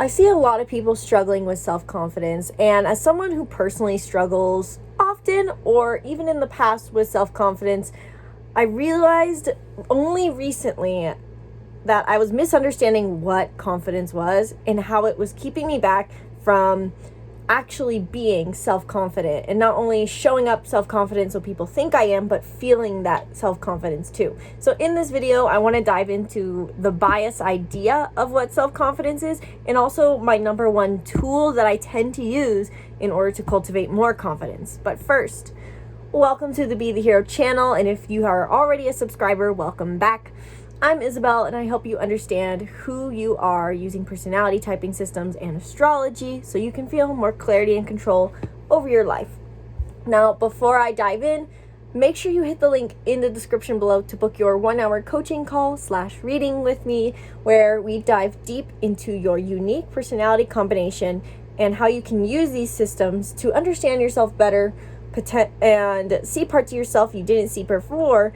I see a lot of people struggling with self-confidence, and as someone who personally struggles often or even in the past with self-confidence, I realized only recently that I was misunderstanding what confidence was and how it was keeping me back from actually being self-confident and not only showing up self-confident so people think I am, but feeling that self-confidence too. So in this video, I want to dive into the bias idea of what self-confidence is and also my number one tool that I tend to use in order to cultivate more confidence. But first, welcome to the Be the Hero channel, and if you are already a subscriber, welcome back. I'm Isabelle, and I help you understand who you are using personality typing systems and astrology so you can feel more clarity and control over your life. Now, before I dive in, make sure you hit the link in the description below to book your 1-hour coaching call / reading with me, where we dive deep into your unique personality combination and how you can use these systems to understand yourself better and see parts of yourself you didn't see before,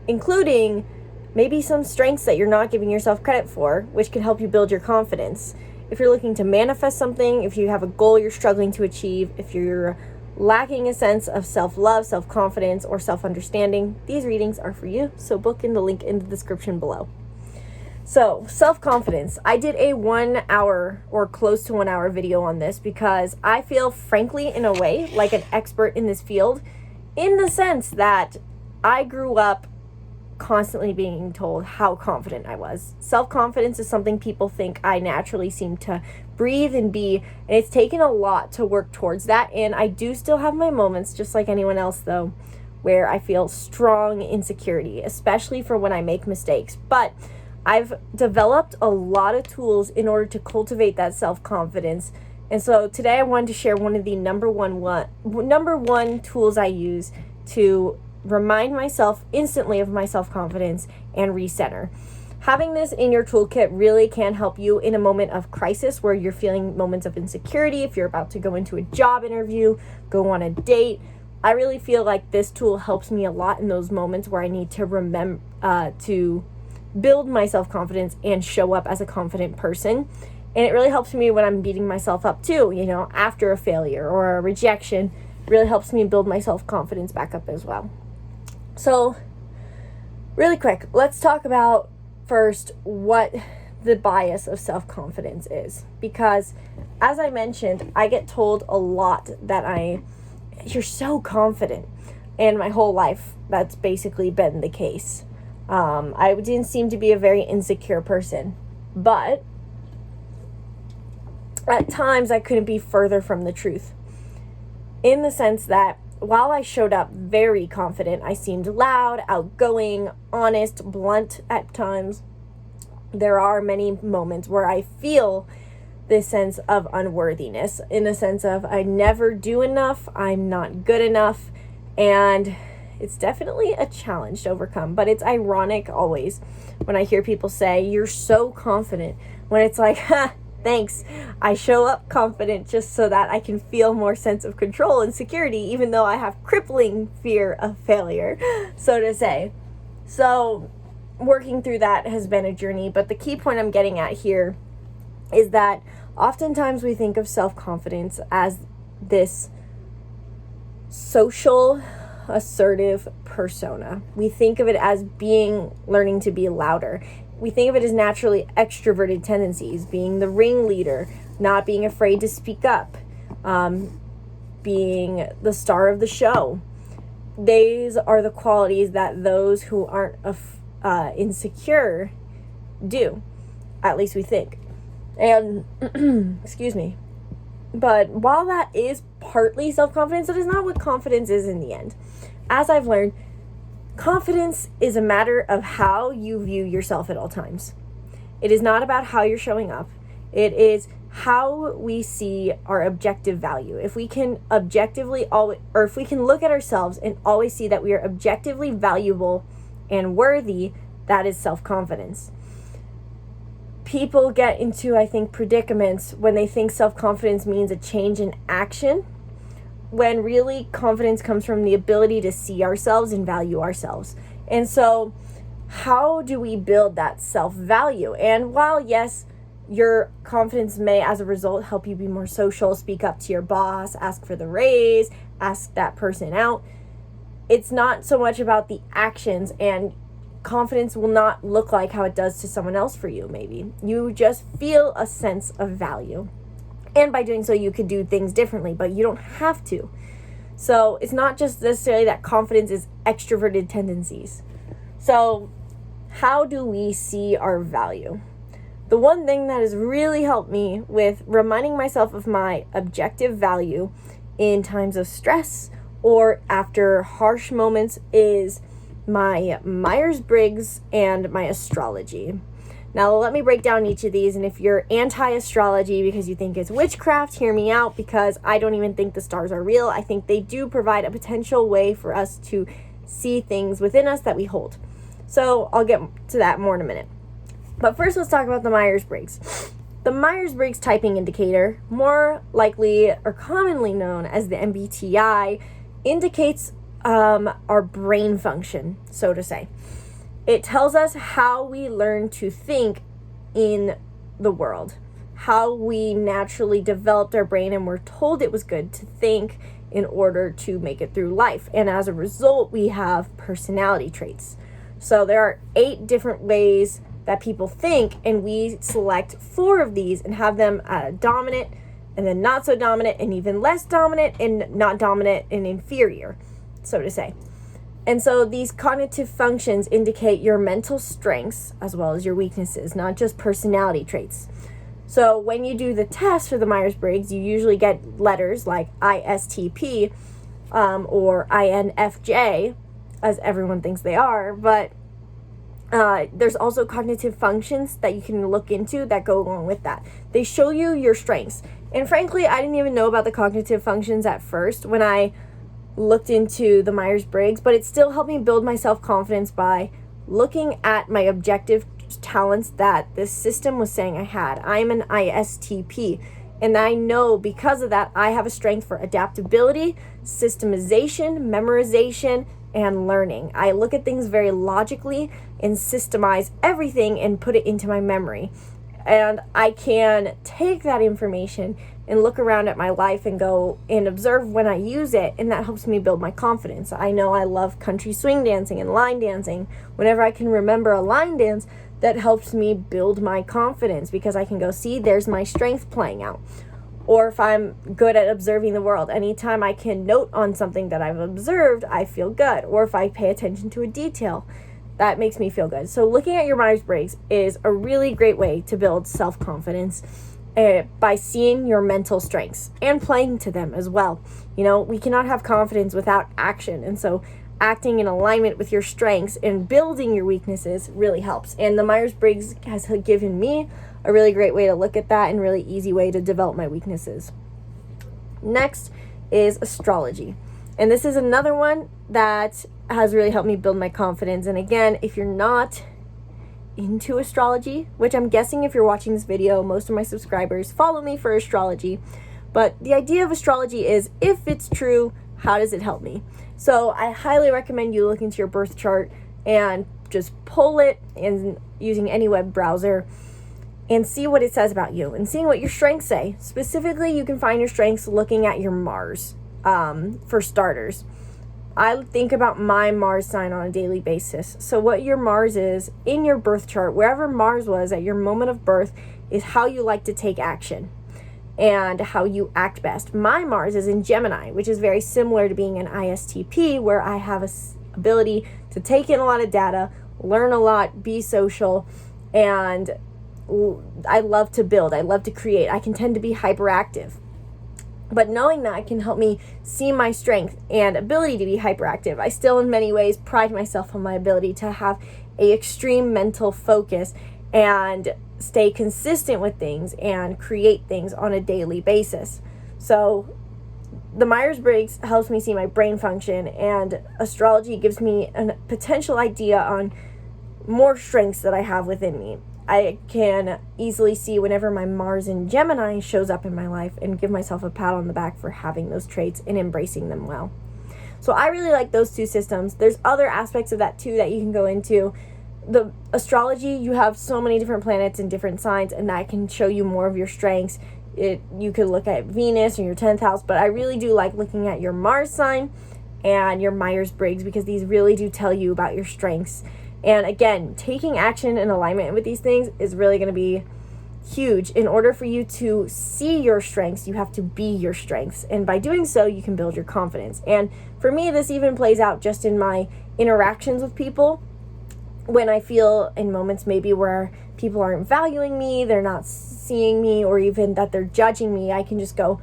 including maybe some strengths that you're not giving yourself credit for, which can help you build your confidence. If you're looking to manifest something, if you have a goal you're struggling to achieve, if you're lacking a sense of self-love, self-confidence, or self-understanding, these readings are for you. So book in the link in the description below. So, self-confidence. I did a 1 hour or close to 1 hour video on this because I feel, frankly, in a way, like an expert in this field, in the sense that I grew up constantly being told how confident I was. Self-confidence is something people think I naturally seem to breathe and be, and it's taken a lot to work towards that, and I do still have my moments, just like anyone else though, where I feel strong insecurity, especially for when I make mistakes. But I've developed a lot of tools in order to cultivate that self-confidence, and so today I wanted to share one of the number one tools I use to remind myself instantly of my self-confidence and recenter. Having this in your toolkit really can help you in a moment of crisis where you're feeling moments of insecurity. If you're about to go into a job interview, go on a date, I really feel like this tool helps me a lot in those moments where I need to remember to build my self-confidence and show up as a confident person. And it really helps me when I'm beating myself up too, after a failure or a rejection. It really helps me build my self-confidence back up as well. So, really quick, let's talk about first what the bias of self-confidence is. Because, as I mentioned, I get told a lot that you're so confident. And my whole life, that's basically been the case. I didn't seem to be a very insecure person. But, at times, I couldn't be further from the truth. In the sense that, while I showed up very confident, I seemed loud, outgoing, honest, blunt at times. There are many moments where I feel this sense of unworthiness, in the sense of I never do enough, I'm not good enough, and it's definitely a challenge to overcome. But it's ironic always when I hear people say, "You're so confident," when it's like, thanks. I show up confident just so that I can feel more sense of control and security, even though I have crippling fear of failure, so to say. So working through that has been a journey, but the key point I'm getting at here is that oftentimes we think of self-confidence as this social, assertive persona. We think of it as learning to be louder. We think of it as naturally extroverted tendencies, being the ringleader, not being afraid to speak up, being the star of the show. These are the qualities that those who aren't insecure do, at least we think. And, excuse me. But while that is partly self-confidence, it is not what confidence is in the end. As I've learned, confidence is a matter of how you view yourself at all times. It is not about how you're showing up. It is how we see our objective value. If we can if we can look at ourselves and always see that we are objectively valuable and worthy, that is self-confidence. People get into, I think, predicaments when they think self-confidence means a change in action, when really confidence comes from the ability to see ourselves and value ourselves. And so how do we build that self-value? And while, yes, Your confidence may, as a result, help you be more social, speak up to your boss, ask for the raise, ask that person out. It's not so much about the actions, and confidence will not look like how it does to someone else for you, maybe. You just feel a sense of value. And by doing so, you could do things differently, but you don't have to. So it's not just necessarily that confidence is extroverted tendencies. So how do we see our value? The one thing that has really helped me with reminding myself of my objective value in times of stress or after harsh moments is my Myers-Briggs and my astrology. Now, let me break down each of these, and if you're anti-astrology because you think it's witchcraft, hear me out, because I don't even think the stars are real. I think they do provide a potential way for us to see things within us that we hold. So I'll get to that more in a minute. But first, let's talk about the Myers-Briggs. The Myers-Briggs typing indicator, more likely or commonly known as the MBTI, indicates our brain function, so to say. It tells us how we learn to think in the world, how we naturally developed our brain and were told it was good to think in order to make it through life. And as a result, we have personality traits. So there are 8 different ways that people think, and we select 4 of these and have them dominant, and then not so dominant, and even less dominant, and not dominant and inferior, so to say. And so these cognitive functions indicate your mental strengths as well as your weaknesses, not just personality traits. So when you do the test for the Myers-Briggs, you usually get letters like ISTP or INFJ, as everyone thinks they are, but there's also cognitive functions that you can look into that go along with that. They show you your strengths. And frankly, I didn't even know about the cognitive functions at first when I looked into the Myers-Briggs, but it still helped me build my self-confidence by looking at my objective talents that this system was saying I had. I'm an ISTP, and I know because of that, I have a strength for adaptability, systemization, memorization, and learning. I look at things very logically and systemize everything and put it into my memory. And I can take that information and look around at my life and go and observe when I use it, and that helps me build my confidence. I know I love country swing dancing and line dancing. Whenever I can remember a line dance, that helps me build my confidence because I can go, see, there's my strength playing out. Or if I'm good at observing the world, anytime I can note on something that I've observed, I feel good. Or if I pay attention to a detail, that makes me feel good. So looking at your Myers-Briggs is a really great way to build self-confidence by seeing your mental strengths and playing to them as well. You know, we cannot have confidence without action. And so acting in alignment with your strengths and building your weaknesses really helps. And the Myers-Briggs has given me a really great way to look at that and really easy way to develop my weaknesses. Next is astrology. And this is another one that has really helped me build my confidence. And again, if you're not into astrology, which I'm guessing if you're watching this video, most of my subscribers follow me for astrology. But the idea of astrology is, if it's true, how does it help me? So I highly recommend you look into your birth chart and just pull it in using any web browser and see what it says about you and seeing what your strengths say. Specifically, you can find your strengths looking at your Mars, for starters. I think about my Mars sign on a daily basis. So what your Mars is in your birth chart, wherever Mars was at your moment of birth, is how you like to take action and how you act best. My Mars is in Gemini, which is very similar to being an ISTP, where I have a ability to take in a lot of data, learn a lot, be social, and I love to build. I love to create. I can tend to be hyperactive. But knowing that can help me see my strength and ability to be hyperactive. I still, in many ways, pride myself on my ability to have a extreme mental focus and stay consistent with things and create things on a daily basis. So the Myers-Briggs helps me see my brain function, and astrology gives me a potential idea on more strengths that I have within me. I can easily see whenever my Mars in Gemini shows up in my life and give myself a pat on the back for having those traits and embracing them well. So I really like those two systems. There's other aspects of that too that you can go into. the astrology, you have so many different planets and different signs, and that can show you more of your strengths. You could look at Venus or your 10th house, but I really do like looking at your Mars sign and your Myers-Briggs, because these really do tell you about your strengths. And again, taking action in alignment with these things is really going to be huge. In order for you to see your strengths, you have to be your strengths. And by doing so, you can build your confidence. And for me, this even plays out just in my interactions with people. When I feel in moments maybe where people aren't valuing me, they're not seeing me, or even that they're judging me, I can just go,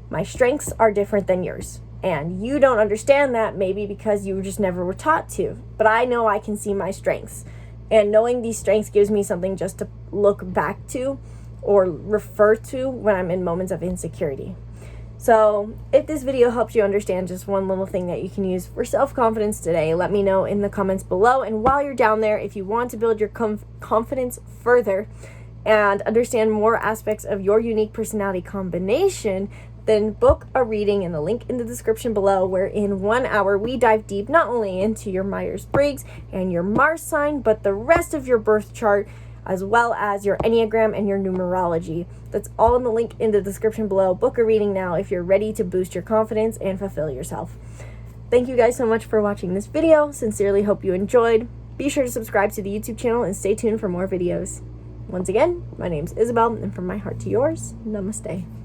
my strengths are different than yours. And you don't understand that, maybe because you just never were taught to. But I know I can see my strengths. And knowing these strengths gives me something just to look back to or refer to when I'm in moments of insecurity. So if this video helps you understand just one little thing that you can use for self-confidence today, let me know in the comments below. And while you're down there, if you want to build your confidence further and understand more aspects of your unique personality combination, then book a reading in the link in the description below, where in 1 hour we dive deep not only into your Myers-Briggs and your Mars sign, but the rest of your birth chart, as well as your Enneagram and your numerology. That's all in the link in the description below. Book a reading now if you're ready to boost your confidence and fulfill yourself. Thank you guys so much for watching this video. Sincerely hope you enjoyed. Be sure to subscribe to the YouTube channel and stay tuned for more videos. Once again, my name's Isabelle, and from my heart to yours, namaste.